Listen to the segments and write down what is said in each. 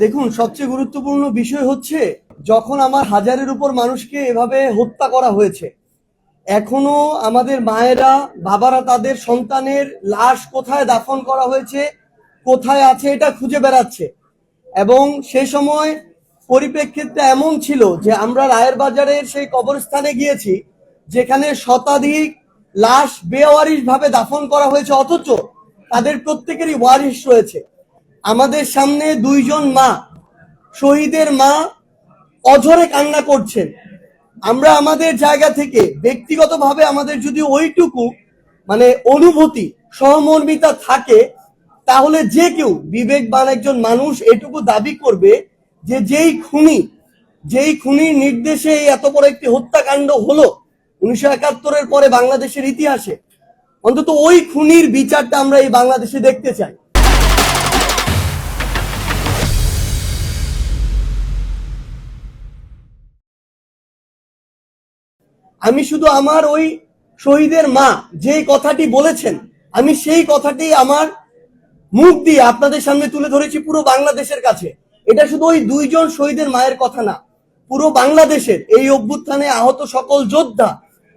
দেখুন, সবচেয়ে গুরুত্বপূর্ণ বিষয় হচ্ছে যখন আমার হাজারের উপর মানুষকে এভাবে হত্যা করা হয়েছে, এখনো আমাদের মায়েরা বাবারা তাদের সন্তানের লাশ কোথায় দাফন করা হয়েছে, কোথায় আছে এটা খুঁজে বেড়াচ্ছে। এবং সেই সময় পরিপ্রেক্ষিতটা এমন ছিল যে আমরা রায়ের বাজারের সেই কবরস্থানে গিয়েছি যেখানে শতাধিক লাশ বেওয়ারিশ ভাবে দাফন করা হয়েছে, অথচ তাদের প্রত্যেকেরই ওয়ারিশ রয়েছে। আমাদের সামনে দুইজন মা, শহীদের মা, অঝরে কান্না করছেন। আমরা আমাদের জায়গা থেকে ব্যক্তিগতভাবে আমাদের যদি ওইটুকু অনুভূতি, সহমর্মিতা থাকে, তাহলে যে কেউ বিবেকবান একজন মানুষ এটুকু দাবি করবে যে যেই খুনির নির্দেশে এত বড় একটি হত্যাকাণ্ড হলো 1971-এর পরে বাংলাদেশের ইতিহাসে, অন্তত ওই খুনির বিচারটা আমরা এই বাংলাদেশে দেখতে চাই। আমি শুধু আমার ওই শহীদের মা যে কথাটি বলেছেন, আমি সেই কথাটি আমার মুখ দিয়ে আপনাদের সামনে তুলে ধরেছি পুরো বাংলাদেশের কাছে। এটা শুধু ওই দুইজন শহীদের মায়ের কথা না, পুরো বাংলাদেশের এই অভ্যুত্থানে আহত সকল যোদ্ধা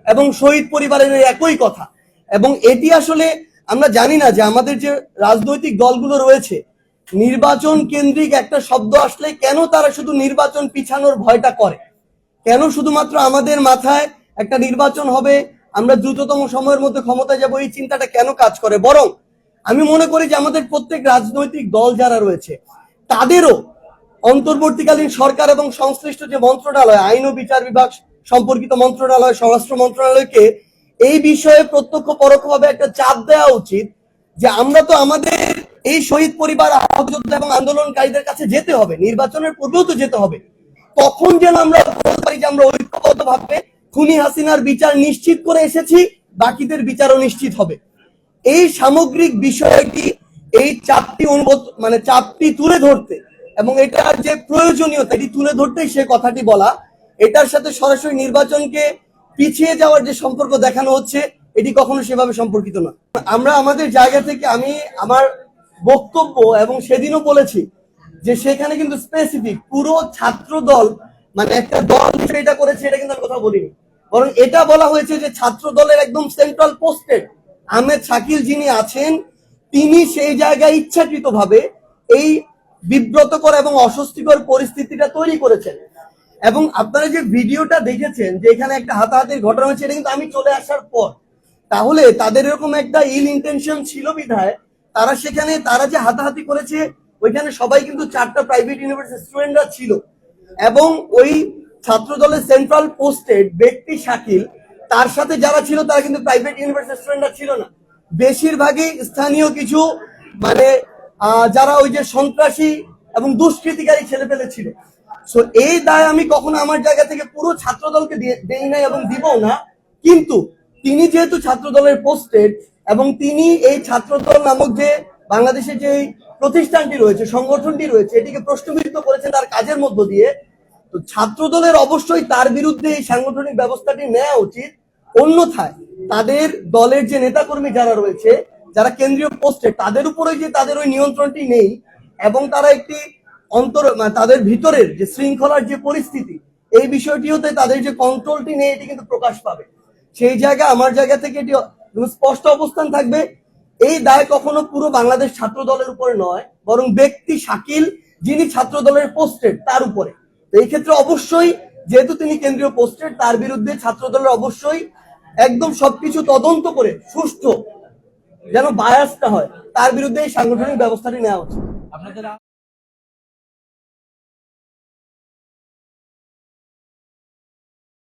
এবং শহীদ পরিবারের একই কথা। এবং এটি আসলে আমরা জানি না যে আমাদের যে রাজনৈতিক দলগুলো রয়েছে, নির্বাচন কেন্দ্রিক একটা শব্দ আসলে কেন তারা শুধু নির্বাচন পিছানোর ভয়টা করে, কেন শুধুমাত্র আমাদের মাথায় একটা নির্বাচন হবে, আমরা দ্রুততম সময়ের মধ্যে ক্ষমতায় যাব, এই চিন্তাটা কেন কাজ করে। বরং আমি মনে করি যে আমাদের প্রত্যেক রাজনৈতিক দল যারা রয়েছে তাদেরও অন্তর্বর্তীকালীন সরকার এবং সংশ্লিষ্ট যে মন্ত্রণালয়, আইন ও বিচার বিভাগ সম্পর্কিত মন্ত্রণালয়, স্বরাষ্ট্র মন্ত্রণালয়কে এই বিষয়ে প্রত্যক্ষ পরোক্ষভাবে একটা চাপ দেওয়া উচিত যে আমরা তো আমাদের এই শহীদ পরিবার, আহত যোদ্ধা এবং আন্দোলনকারীদের কাছে যেতে হবে, নির্বাচনের পূর্বেও তো যেতে হবে। তখন যেন আমরা বলতে পারি যে আমরা ঐক্যবদ্ধভাবে খুনি হাসিনার বিচার নিশ্চিত করে এসেছি, বাকিদের বিচারও নিশ্চিত হবে। এই সামগ্রিক বিষয়টি, এই চাপটি তুলে ধরতে এবং এটার যে প্রয়োজনীয়তা এটি তুলে ধরতেই সে কথাটি বলা। এটার সাথে সরাসরি নির্বাচনকে পিছিয়ে যাওয়ার যে সম্পর্ক দেখানো হচ্ছে, এটি কখনো সেভাবে সম্পর্কিত না। আমরা আমাদের জায়গা থেকে, আমি আমার বক্তব্য এবং সেদিনও বলেছি যে সেখানে কিন্তু স্পেসিফিক পুরো ছাত্র দল একটা দল এটা করেছে, এটা কিন্তু আমি কথা বলিনি। বরং এটা বলা হয়েছে যে ছাত্র দলের একদম সেন্ট্রাল পোস্টেড আহমেদ শাকিল যিনি আছেন, তিনি সেই জায়গায় ইচ্ছাকৃতভাবে এই বিব্রতকর এবং অস্বস্তিকর পরিস্থিতিটা তৈরি করেছেন। এবং আপনারা যে ভিডিওটা দেখেছেন যে এখানে একটা হাতাহাতির ঘটনা হয়েছে, এটা কিন্তু আমি চলে আসার পর। তাহলে তাদের এরকম একটা ইল ইন্টেনশন ছিল বিধায় তারা সেখানে, তারা যে হাতাহাতি করেছে ওইখানে সবাই কিন্তু 4টা প্রাইভেট ইউনিভার্সিটি স্টুডেন্টরা ছিল। এবং ওই ছাত্র দলের সেন্ট্রাল পোস্টেড ব্যক্তি শাকিল, তার সাথে যারা ছিল তারা কিন্তু প্রাইভেট ইউনিভার্সিটি স্টুডেন্টরা ছিল না, বেশিরভাগই স্থানীয় কিছু যারা ওই যে সন্ত্রাসী এবং দুষ্কৃতিকারী ছেলেপেলে ছিল। সো এই দায় আমি কখনো আমার জায়গা থেকে পুরো ছাত্র দলকে দেই নাই এবং দিব না। কিন্তু তিনি যেহেতু ছাত্র দলের পোস্টেড এবং তিনি এই ছাত্র দল নামক যে বাংলাদেশের যে প্রতিষ্ঠানটি রয়েছে, সংগঠনটি রয়েছে, এটিকে প্রশ্নবিদ্ধ করেছেন তার কাজের মধ্য দিয়ে, তো ছাত্র দলের অবশ্যই তার বিরুদ্ধে এই সাংগঠনিক ব্যবস্থাটি নেওয়া উচিত। অন্যথায় তাদের দলের যে নেতাকর্মী যারা রয়েছে, যারা কেন্দ্রীয় পোস্টে, তাদের উপরে যে তাদের ওই নিয়ন্ত্রণটি নেই এবং তারা একটি তাদের ভিতরের যে শৃঙ্খলার যে পরিস্থিতি, এই বিষয়টি হতে তাদের যে কন্ট্রোলটি নেই, এটি কিন্তু প্রকাশ পাবে। সেই জায়গা, আমার জায়গা থেকে এটি স্পষ্ট অবস্থান থাকবে, এই দায় কখনো পুরো বাংলাদেশ ছাত্র দলের উপরে নয়, বরং ব্যক্তি শাকিল যিনি ছাত্র দলের পোস্টেড তার উপরে। এই ক্ষেত্রে অবশ্যই যেহেতু তিনি কেন্দ্রীয় পোস্টেড, তার বিরুদ্ধে ছাত্র দলের অবশ্যই একদম সবকিছু তদন্ত করে সুষ্ঠু, যেন বায়াস না হয়, তার বিরুদ্ধে এই সাংগঠনিক ব্যবস্থাটি নেওয়া উচিত।